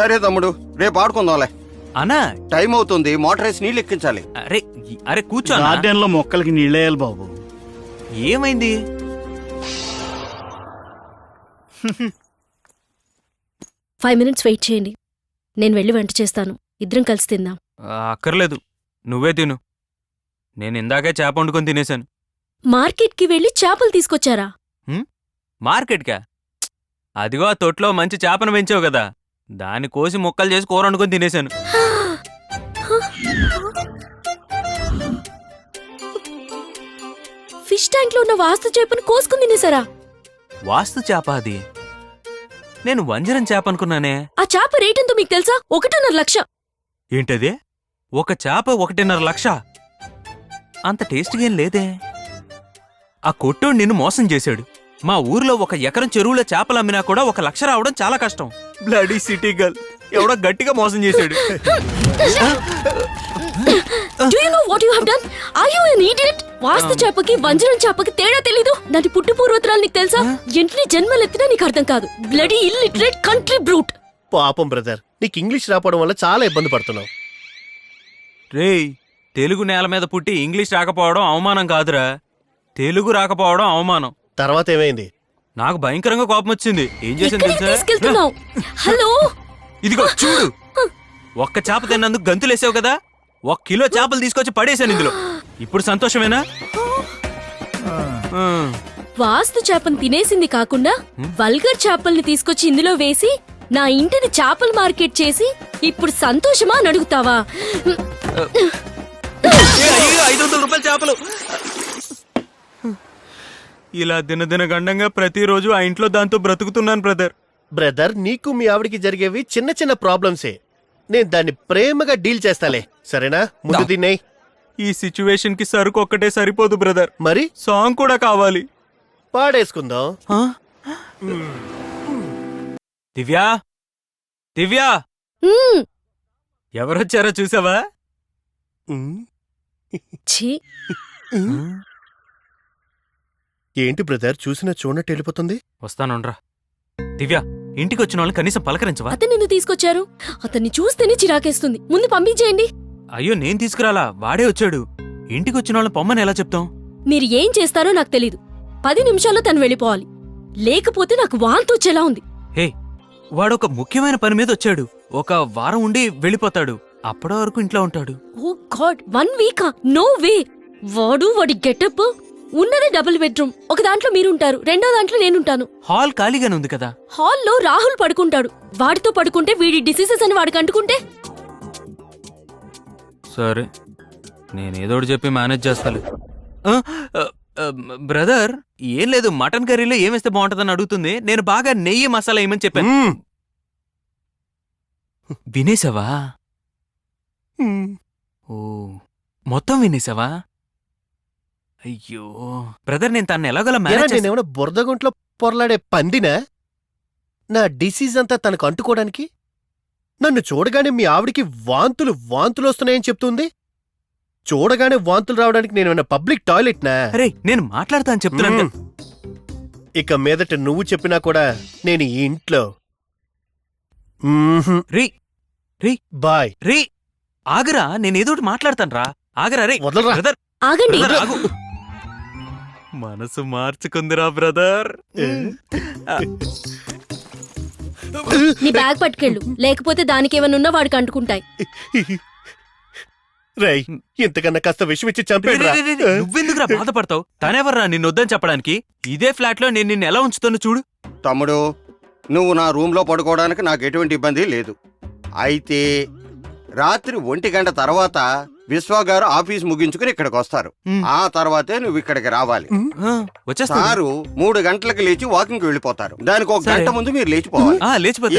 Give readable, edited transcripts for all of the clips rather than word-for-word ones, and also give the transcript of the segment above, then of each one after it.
సరే తమ్ముడు, రేపు ఆడుకుందాంలే. అన్నా టైం అవుతుంది, మోటార్ వేసి నీళ్ళు ఎక్కించాలి. అరే అరే కూర్చో అన్నా. గార్డెన్ లో మొక్కలకి నీళ్ళేయాలి బాబు. ఏమైంది? 5 minutes వెయిట్ చేయండి, నేను వెళ్ళి వంట చేస్తాను, ఇద్దరం కలిసి తిందాం. అక్కర్లేదు, నువ్వే తిను. నేను ఇందాకే చేప వండుకొని తినేశాను. మార్కెట్కి వెళ్ళి చేపలు తీసుకొచ్చారా? మార్కెట్కా? అదిగో ఆ తొట్లో మంచి చేపను పెంచావు కదా, దాన్ని కోసి ముక్కలు చేసి కూర వండుకొని తినేశాను. ఫిష్ ట్యాంక్ లో ఉన్న వాస్తు చేపను కోసుకుని తినేసారా? వాస్తు చేప అది? నేను వంజరం చేప అనుకున్నానే. ఆ చేప రేట్ ఎంతో మీకు తెలుసా? 1.5 లక్ష. ఏంటది? ఒక చేప 1.5 లక్ష? అంత టేస్ట్గా ఏం లేదే. ఆ కొట్టోడు నిన్ను మోసం చేశాడు. మా ఊర్లో 1 ఎకరం చెరువులో చేపలు అమ్మినా కూడా 1 లక్ష రావడం చాలా కష్టం. బ్లడీ సిటీ గర్ల్ ఎవడో గట్టిగా మోసం చేశాడు. Do you know what you have done? Are you an idiot? వాస్తు చేపకి వంజరం చేపకి తేడా తెలీదు? దాని పుట్టు పూర్వోత్తరాలు నీకు తెలుసా? ఎన్ని జన్మలెత్తినా నీకు అర్థం కాదు. Bloody illiterate country brute. పాపం బ్రదర్, నీకు ఇంగ్లీష్ రాపడం వల్ల చాలా ఇబ్బంది పడుతున్నావు. రేయ్, తెలుగు నేల మీద పుట్టి ఇంగ్లీష్ రాకపోవడం అవమానం కాదురా, తెలుగు రాకపోవడం అవమానం. తర్వాత ఏమైంది? నాకు భయంకరంగా కోపం వచ్చింది. ఏం చేసింది ఎక్కడికి తెలుసా? తీసుకెళ్తున్నావు? హలో, ఇదిగో చూడు, 1 చేప తిన్నందుకు గంతులేసావు కదా, 1 కిలో చేపలు తీసుకొచ్చి పడేశాను ఇందులో. ఇప్పుడు సంతోషమేనా? వాస్తు చేపను తినేసింది కాకుండా వల్గర్ చేపల్ని తీసుకొచ్చి ఇందులో వేసి నా ఇంటిని చేపల మార్కెట్ చేసి ఇప్పుడు సంతోషమా అని అడుగుతావా? 500 రూపాయల చేపలు. ఇలా దినదిన గండంగా ప్రతిరోజు ఆ ఇంట్లో దాంతో బ్రతుకుతున్నాను బ్రదర్. బ్రదర్, నీకు మీ ఆవిడికి జరిగేవి చిన్న చిన్న ప్రాబ్లమ్సే. నేను దాన్ని ప్రేమగా డీల్ చేస్తాలే, సరేనా? ముందు తిన్నాయి. ఈ సిచ్యువేషన్ కి సరుకు ఒక్కటే సరిపోదు బ్రదర్, మరి సాంగ్ కూడా కావాలి. పాడేసుకుందాం. దివ్యా, దివ్యా, మ్మ్. ఎవరొచ్చారో చూసావా? ఛీ, ఏంటి బ్రదర్, చూసినా చూడనట్టు వెళ్ళిపోతుంది? వస్తానుండ్రా. దివ్యా, ఇంటికి వచ్చిన వాళ్ళని కనీసం పలకరించవా? అతన్ని ఎందుకు తీసుకొచ్చారు? అతన్ని చూస్తేనే చిరాకేస్తుంది. ముందు పంపించేయండి. అయ్యో, నేను తీసుకురాలా, వాడే వచ్చాడు. ఇంటికి వచ్చిన వాళ్ళని పొమ్మని ఎలా చెప్తాం? మీరు ఏం చేస్తారో నాకు తెలీదు. 10 నిమిషాల్లో తను వెళ్ళిపోవాలి, లేకపోతే నాకు వాంతి వచ్చేలా ఉంది. హే, వాడొక ముఖ్యమైన పని మీద వచ్చాడు. 1 వారం ఉండి వెళ్ళిపోతాడు. అప్పటి వరకు ఇంట్లో ఉంటాడు. ఓ గాడ్, 1 వీకా? No way. వాడి గెటప్ ఉన్నదే డబుల్ బెడ్రూమ్. ఒక దాంట్లో మీరుంటారు, రెండో దాంట్లో నేనుంటాను. హాల్ ఖాళీగానే ఉంది కదా. హాల్లో రాహుల్ పడుకుంటాడు. వాడితో పడుకుంటే వీడి డిసీజెస్ అని వాడికి అంటుకుంటే? సరే, నేనేదోటి చెప్పి మేనేజ్ చేస్తాను. బ్రదర్, ఏం లేదు, మటన్ కర్రీలో ఏమేస్తే బాగుంటుందని అడుగుతుంది. నేను బాగా నెయ్యి మసాలా ఏమని చెప్పాను. వినేసావా? ఓ, మొత్తం వినేసావా? అయ్యో బ్రదర్, నేను తను ఎలాగోలా మేనేజ్ నేనేమన్నా బురదగుంట్లో పొరలాడే పందినా? నా డిసీజ్ అంతా తనకు అంటుకోవడానికి? నన్ను చూడగానే మీ ఆవిడికి వాంతులు వస్తున్నాయని చెప్తుంది. చూడగానే వాంతులు రావడానికి నేనేమన్నా పబ్లిక్ టాయిలెట్నా? అరే, నేను మాట్లాడతా అని చెప్తున్నాను. ఇక మీదట నువ్వు చెప్పినా కూడా నేను ఈ ఇంట్లో రీ రీ బాయ్. రీ ఆగరా, నేనేదోటి మాట్లాడతాను రా. ఆగరా రే. వదలరా. బ్రదర్, ఆగండి. బ్రదర్, ఆగు. మనసు మార్చుకుందిరా బ్రదర్. నీ బ్యాగ్ పట్టుకెళ్ళు, లేకపోతే దానికేమనున్నా వాడికి అంటుకుంటాయి. రై, ఇంతకన్నా కాస్త విషం ఇచ్చి చంపేడు. నువ్వెందుకురా బాధపడతావు? తనెవర్రా నిన్నొద్దని చెప్పడానికి? ఇదే ఫ్లాట్ లో నేను నిన్ను ఎలా ఉంచుతాను చూడు. తమ్ముడు, నువ్వు నా రూమ్ లో పడుకోవడానికి నాకు ఎటువంటి ఇబ్బంది లేదు. అయితే రాత్రి 1 గంట తర్వాత విశ్వగారు ఆఫీస్ ముగించుకుని ఇక్కడికి వస్తారు. ఆ తర్వాతే నువ్వు ఇక్కడికి రావాలి. సారు 3 గంటలకు లేచి వాకింగ్ వెళ్ళిపోతారు. దానికి 1 గంట ముందు మీరు లేచిపోవాలి.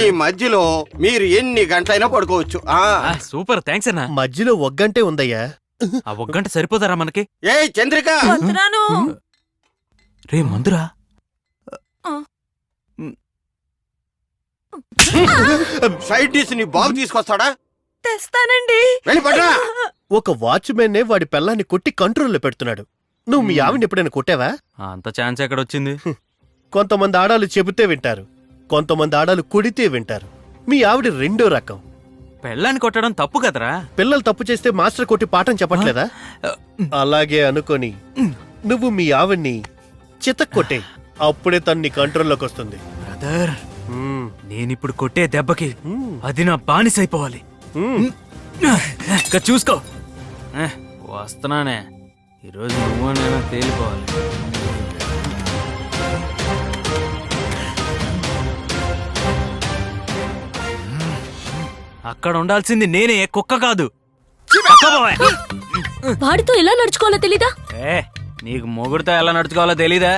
ఈ మధ్యలో మీరు ఎన్ని గంటలైనా పడుకోవచ్చు. సూపర్, థ్యాంక్స్ అన్నా. మధ్యలో 1 గంటే ఉందయ్యా. ఆ 1 గంట సరిపోతారా మనకి? ఏ చంద్రిక, రే మందురా. సైడ్ డిష్ నీ బాబు తీసుకొస్తాడా? తెస్తానండి. వెళ్ళి పడ్రా. ఒక వాచ్మెన్నే వాడి పిల్లాన్ని కొట్టి కంట్రోల్లో పెడుతున్నాడు. నువ్వు మీ ఆవిడని ఎప్పుడైనా కొట్టావా? అంత ఛాన్స్ ఎక్కడొచ్చింది? కొంతమంది ఆడాలు చెబితే వింటారు, కొంతమంది ఆడాలు కొడితే వింటారు. మీ ఆవిడ రెండో రకం. పెళ్ళాన్ని కొట్టడం తప్పు కదరా. పిల్లలు తప్పు చేస్తే మాస్టర్ కొట్టి పాఠం చెప్పట్లేదా? అలాగే అనుకొని నువ్వు మీ ఆవిడ్ని చితక్కొట్టే, అప్పుడే తను నీ కంట్రోల్లోకి వస్తుంది. బ్రదర్, మ్మ్. నేనిప్పుడు కొట్టే దెబ్బకి మ్మ్. అది నా బానిసైపోవాలి. మ్మ్. ఇంకా చూసుకో. వస్తున్నానే, ఈరోజు నువ్వు నేను తేలిపోవాలి. అక్కడ ఉండాల్సింది నేనే, కుక్క కాదు. పక్కపోవే. వాడితో ఎలా నడుచుకోవాలో తెలీదా? ఏ, నీకు మొగుడితో ఎలా నడుచుకోవాలో తెలీదా?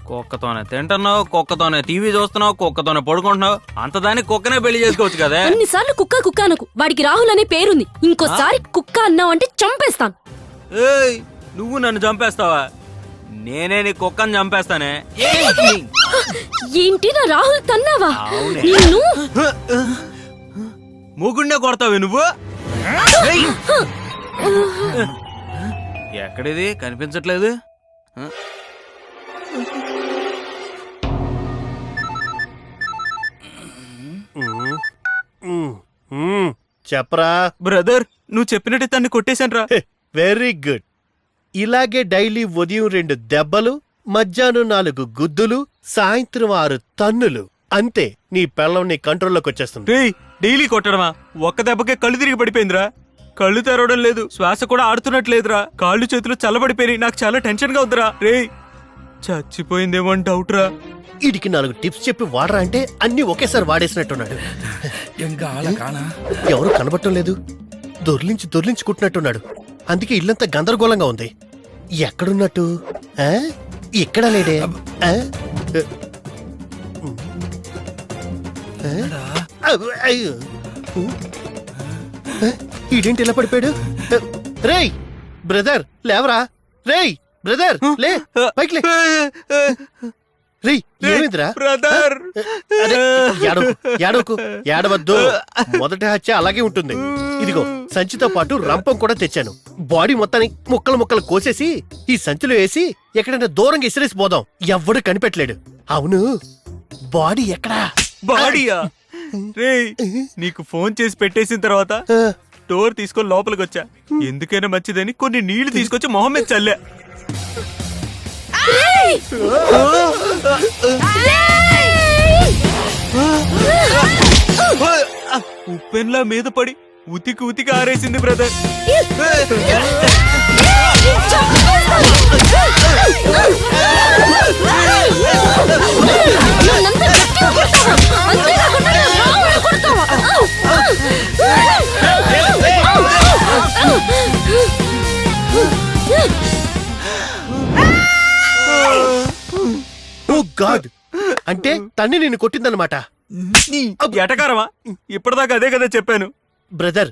కుక్కతోనే తింటున్నావు, కుక్కతోనే టీవీ చూస్తున్నావు, కుక్కతోనే పడుకుంటున్నావు. అంతదానికి కుక్కనే పెళ్లి చేసుకోవచ్చు కదా. అన్నిసార్లు కుక్క కుక్క అనకు. వాడికి రాహుల్ అనే పేరుంది. ఇంకోసారి కుక్క అన్నావు అంటే చంపేస్తాను. ఏయ్, నువ్వు నన్ను చంపేస్తావా? నేనే నీ కుక్కని చంపేస్తానే. ఏంటి నా రాహుల్ తన్నావా? అవునే. నిన్ను మొగుడినే కొడతావే నువ్వు? ఏయ్! ఎక్కడిది కనిపించట్లేదు? మ్మ్. మ్మ్. మ్మ్. చెప్పరా. బ్రదర్, నువ్వు చెప్పినట్టు తన్ని కొట్టేశాను రా. Very good. ఇలాగే డైలీ ఉదయం 2 దెబ్బలు, మధ్యాహ్నం 4 గుద్దులు, సాయంత్రం 6 తన్నులు. అంతే, నీ పెళ్ళం నీ కంట్రోల్లోకి వచ్చేస్తుంది. రేయ్, డైలీ కొట్టడమా? ఒక్క దెబ్బకే కళ్ళు తిరిగి పడిపోయిందిరా. కళ్ళు తెరవడం లేదు, శ్వాస కూడా ఆడుతున్నట్లేదురా. కాళ్ళు చేతులు చల్లబడిపోయినాయి. నాకు చాలా టెన్షన్ గా ఉందిరా. రేయ్, చచ్చిపోయిందేమో అని డౌట్ రా. వీడికి 4 టిప్స్ చెప్పి వాడరా అంటే అన్ని ఒకేసారి వాడేసినట్టున్నాడు. ఎవరు కనబడటం లేదు. దొర్లించి కుట్టినట్టున్నాడు. అందుకే ఇల్లంతా గందరగోళంగా ఉంది. ఎక్కడున్నట్టు? ఆ? ఇక్కడ లేడే. ఆ? అయ్యో. ఈడేంటి ఇలా పడిపోయాడు? రేయ్ బ్రదర్, లేవరా. రేయ్ బ్రదర్, లే, పైకి లే. రేయ్, ఏమైందిరా? బ్రదర్, అరే, ఏడవకు, ఏడవద్దు. మొదటి హత్య అలాగే ఉంటుంది. ఇదిగో సంచితో పాటు రంపం కూడా తెచ్చాను. బాడీ మొత్తాన్ని ముక్కలు కోసేసి ఈ సంచిలో వేసి ఎక్కడైనా దూరంగా ఇసిరేసి పోదాం. ఎవ్వడు కనిపెట్టలేడు. అవును, బాడీ ఎక్కడా? బాడీయా? రేయ్, నీకు ఫోన్ చేసి పెట్టేసిన తర్వాత డోర్ తీసుకొని లోపలికి వచ్చా. ఎందుకైనా మంచిదని కొన్ని నీళ్లు తీసుకొచ్చి మొహం మీద చల్లా. ఉప్పెన్లా మీద పడి ఉతికి ఆరేసింది బ్రదర్. ఓ గాడ్, అంటే తన్ని నిన్ను కొట్టిందన్నమాట. ఎటకారమా? ఇప్పటిదాకా అదే కదా చెప్పాను. బ్రదర్,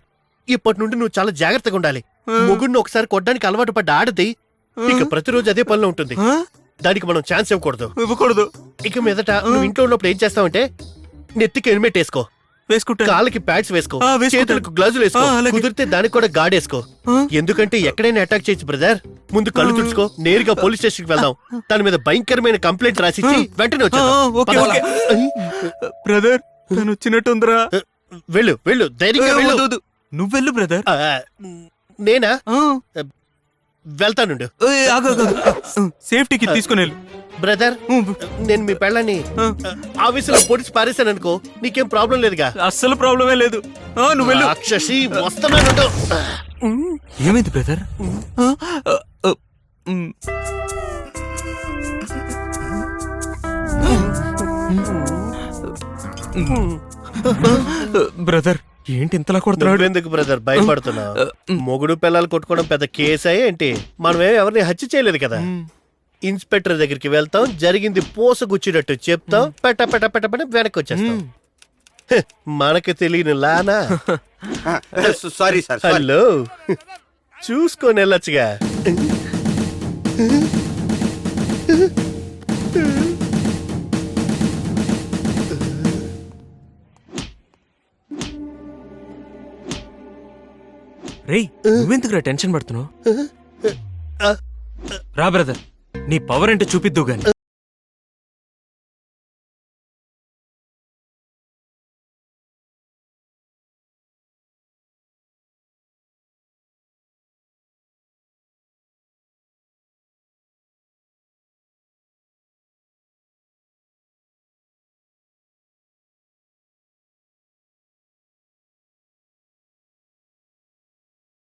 ఇప్పటి నుండి నువ్వు చాలా జాగ్రత్తగా ఉండాలి. మొగుడిని ఒకసారి కొట్టడానికి అలవాటు పడ్డ ఆడది ఇక ప్రతిరోజు అదే పనిలో ఉంటుంది. దానికి మనం ఛాన్స్ ఇవ్వకూడదు. ఇక మీదట నువ్వు ఇంట్లో ఉన్నప్పుడు ఏం చేస్తావంటే నెత్తికి హెల్మెట్ వేసుకో, వేసుకుంటా. కాళ్ళకి ప్యాడ్స్ వేసుకో, వేసుకుంటా. చేతులకు గ్లౌజులు వేసుకో, అలాగే. కుదిరితే దానికి కూడా గార్డ్ వేసుకో. ఎందుకంటే ఎక్కడైనా అటాక్ చేయొచ్చు బ్రదర్. ముందు కళ్ళు తుడుచుకో, నేరుగా పోలీస్ స్టేషన్ కి వెళ్దాం. దాని మీద భయంకరమైన కంప్లైంట్ రాసిచ్చి వెంటనే ఓకే, ఓకే. బ్రదర్, తను వచ్చినట్టుందిరా. వెళ్ళు ధైర్యంగా వెళ్ళు. వద్దు, నువ్వెళ్ళు బ్రదర్. నేనా? వెళ్తానుండు. సేఫ్టీకి తీసుకుని వెళ్ళు బ్రదర్. నేను మీ పెళ్ళని ఆఫీసులో పొడిచి పారేశాను అనుకో, నీకేం ప్రాబ్లం లేదుగా? అస్సలు ప్రాబ్లమే లేదు. నువ్వు వెళ్ళు. రాక్షసి, వస్తున్నాను. ఏమైంది బ్రదర్? బ్రదర్, ఏంటి ఇంతలా కొడుతున్నాడు? ఎందుకు బ్రదర్ భయపడుతున్నావు? మొగుడు పిల్లలు కొట్టుకోవడం పెద్ద కేసా ఏంటి? మనమేం ఎవరిని హత్య చేయలేదు కదా. ఇన్స్పెక్టర్ దగ్గరికి వెళ్తాం, జరిగింది పోసగుచ్చినట్టు చెప్తాం, పెట్ట వెనక్కి వచ్చేస్తాం. మనకు తెలియని లానా? Sorry sir. హలో, చూసుకొని వెళ్ళొచ్చుగా. రేయ్, నువ్వెందుకురా టెన్షన్ పడుతున్నావు? రా బ్రదర్, నీ పవర్ ఏంటో చూపిద్దు గాని.